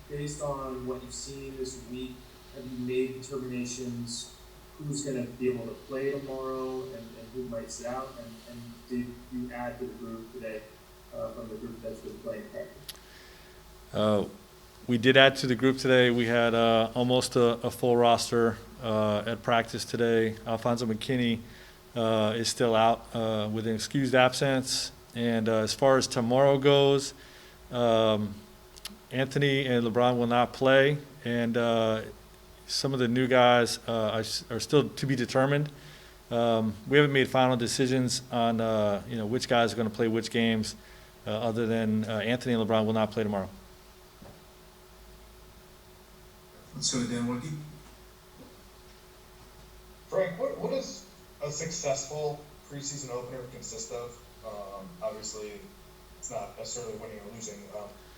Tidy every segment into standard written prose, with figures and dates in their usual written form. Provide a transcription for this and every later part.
based on what you've seen this week, have you made determinations who's going to be able to play tomorrow and who might sit out? And did you add to the group today from the group that's been playing practice? Uh, we did add to the group today. We had almost a full roster at practice today. Alfonso McKinney is still out with an excused absence. And as far as tomorrow goes, Anthony and LeBron will not play. And some of the new guys are still to be determined. We haven't made final decisions on which guys are going to play which games, other than Anthony and LeBron will not play tomorrow. Let's go to Dan Woodgate. Frank, what does a successful preseason opener consist of? Obviously, it's not necessarily winning or losing.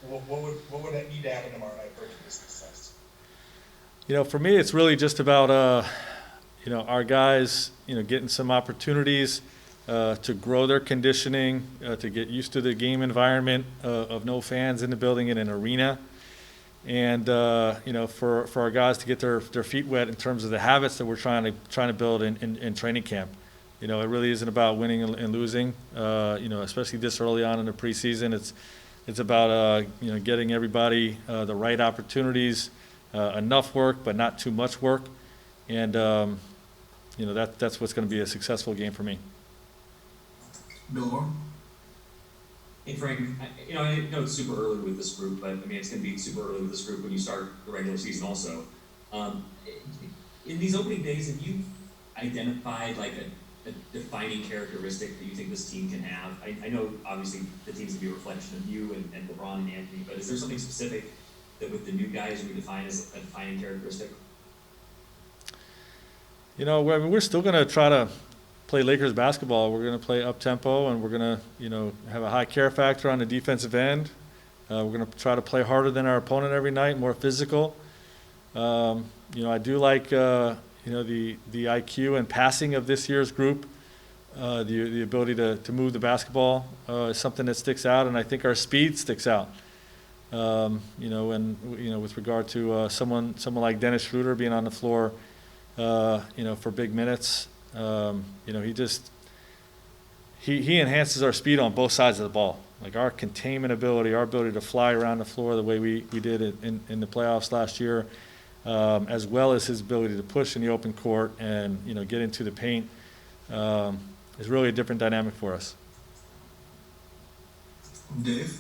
What would need to happen tomorrow night for it to be a success? For me, it's really just about our guys getting some opportunities to grow their conditioning, to get used to the game environment of no fans in the building in an arena. And for our guys to get their feet wet in terms of the habits that we're trying to build in training camp. It really isn't about winning and losing. Especially this early on in the preseason, it's about getting everybody the right opportunities, enough work but not too much work, and that's what's going to be a successful game for me. Bill Orr. Hey Frank, I know it's super early with this group, but it's going to be super early with this group when you start the regular season also. In these opening days, have you identified like a defining characteristic that you think this team can have? I know obviously the team's going to be a reflection of you and LeBron and Anthony, but is there something specific that with the new guys we define as a defining characteristic? We're still going to try to play Lakers basketball. We're going to play up tempo, and we're going to have a high care factor on the defensive end. We're going to try to play harder than our opponent every night, more physical. I do like the IQ and passing of this year's group. The ability to move the basketball is something that sticks out, and I think our speed sticks out. With regard to someone like Dennis Schroeder being on the floor, for big minutes. He enhances our speed on both sides of the ball. Like our containment ability, our ability to fly around the floor the way we did it in the playoffs last year, as well as his ability to push in the open court and get into the paint, is really a different dynamic for us. Dave.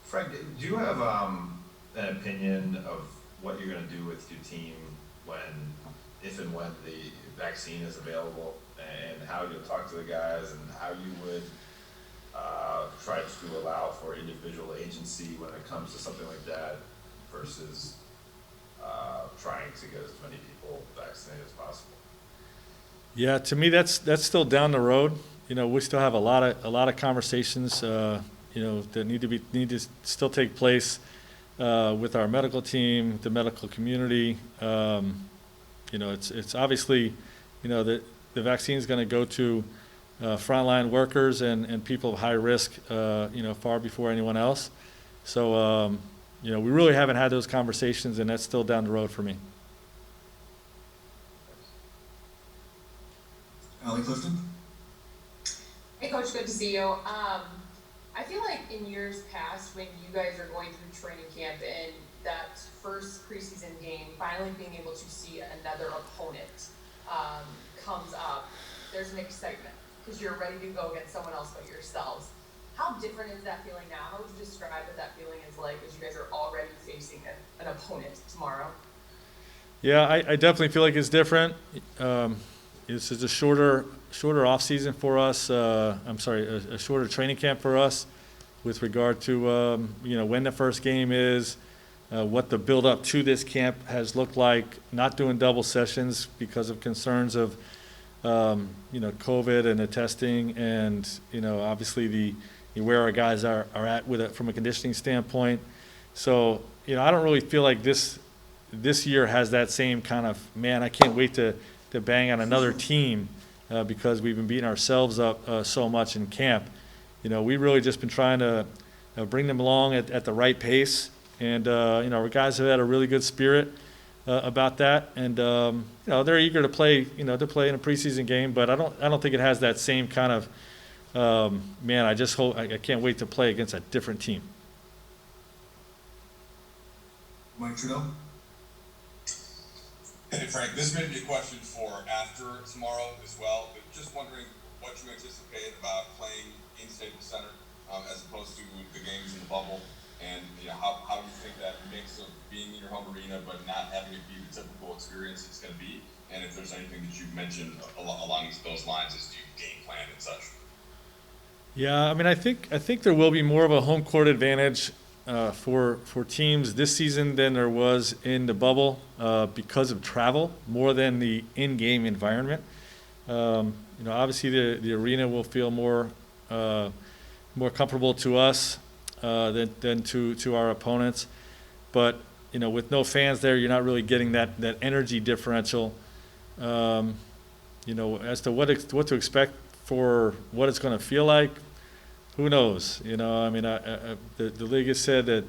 Frank, do you have an opinion of what you're going to do with your team if and when the vaccine is available, and how you'll talk to the guys, and how you would try to allow for individual agency when it comes to something like that versus trying to get as many people vaccinated as possible? Yeah, to me that's still down the road. We still have a lot of conversations that need to still take place with our medical team, the medical community. It's obviously, the vaccine is going to go to frontline workers and people of high risk, far before anyone else. So, we really haven't had those conversations, and that's still down the road for me. Allie Clifton. Hey Coach, good to see you. I feel like in years past, when you guys are going through training camp and that first preseason game, finally being able to see another opponent comes up, there's an excitement because you're ready to go against someone else but yourselves. How different is that feeling now? How would you describe what that feeling is like as you guys are already facing an opponent tomorrow? Yeah, I definitely feel like it's different. This is a shorter off season for us. A shorter training camp for us, with regard to when the first game is, what the build up to this camp has looked like. Not doing double sessions because of concerns of COVID and the testing, and obviously the where our guys are at with it from a conditioning standpoint. So I don't really feel like this year has that same kind of, man, I can't wait to bang on another team because we've been beating ourselves up so much in camp. We've really just been trying to bring them along at the right pace. And, our guys have had a really good spirit about that. And, they're eager to play, in a preseason game, but I don't think it has that same kind of, man, I can't wait to play against a different team. Mike Trudeau? Hey Frank, this may be a question for after tomorrow as well, but just wondering what you anticipate about playing in Staples Center as opposed to the games in the bubble, and how you think that mix of being in your home arena but not having it be the typical experience it's going to be, and if there's anything that you've mentioned along those lines as to game plan and such. Yeah, I mean, I think there will be more of a home court advantage for teams this season than there was in the bubble because of travel more than the in-game environment. Obviously the arena will feel more comfortable to us than to our opponents, but with no fans there, you're not really getting that energy differential. As to what to expect for what it's going to feel like, who knows? The league has said that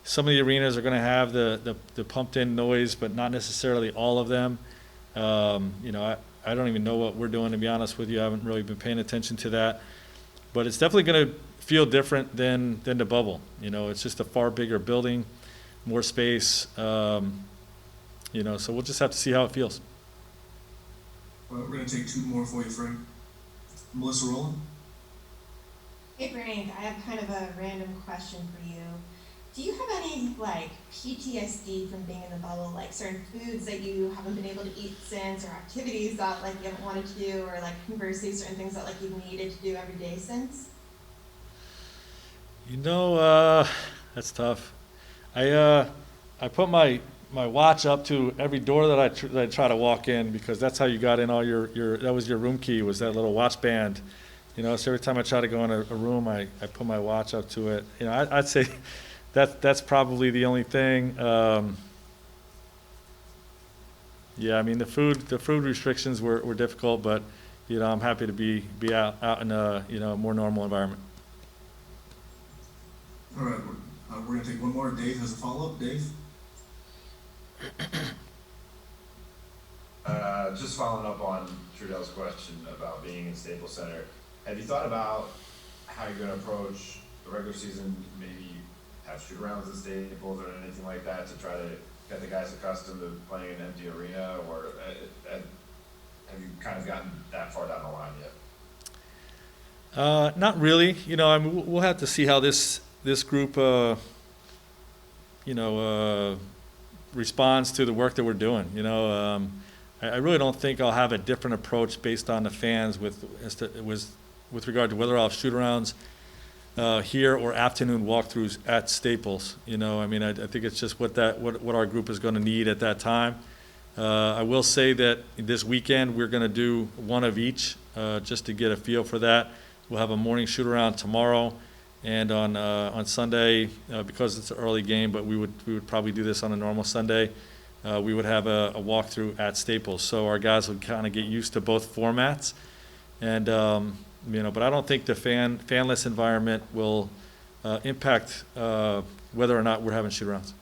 some of the arenas are going to have the pumped-in noise, but not necessarily all of them. I don't even know what we're doing, to be honest with you. I haven't really been paying attention to that. But it's definitely going to feel different than the bubble. It's just a far bigger building, more space. So we'll just have to see how it feels. We're going to take two more for you, Frank. Melissa Rowland? Hey Frank, I have kind of a random question for you. Do you have any PTSD from being in the bubble, like certain foods that you haven't been able to eat since, or activities that you haven't wanted to do, or conversely certain things that you've needed to do every day since? That's tough. I put my watch up to every door that I try to walk in, because that's how you got in all your that was your room key, was that little watch band. So every time I try to go in a room, I put my watch up to it. I'd say that's probably the only thing. I mean, the food restrictions were difficult, but I'm happy to be out in a more normal environment. All right, we're going to take one more. Dave has a follow-up. Dave? Just following up on Trudeau's question about being in Staples Center, have you thought about how you're going to approach the regular season? Maybe have shoot-arounds at Staples or anything like that to try to get the guys accustomed to playing in an empty arena, or have you kind of gotten that far down the line yet? Not really. We'll have to see how this group, responds to the work that we're doing. I really don't think I'll have a different approach based on the fans with regard to whether I'll have shoot-arounds here or afternoon walkthroughs at Staples. I think it's just what our group is going to need at that time. I will say that this weekend we're going to do one of each just to get a feel for that. We'll have a morning shoot-around tomorrow, and on Sunday, because it's an early game, but we would probably do this on a normal Sunday. We would have a walkthrough at Staples, so our guys would kind of get used to both formats, and but I don't think the fanless environment will impact whether or not we're having shoot-arounds.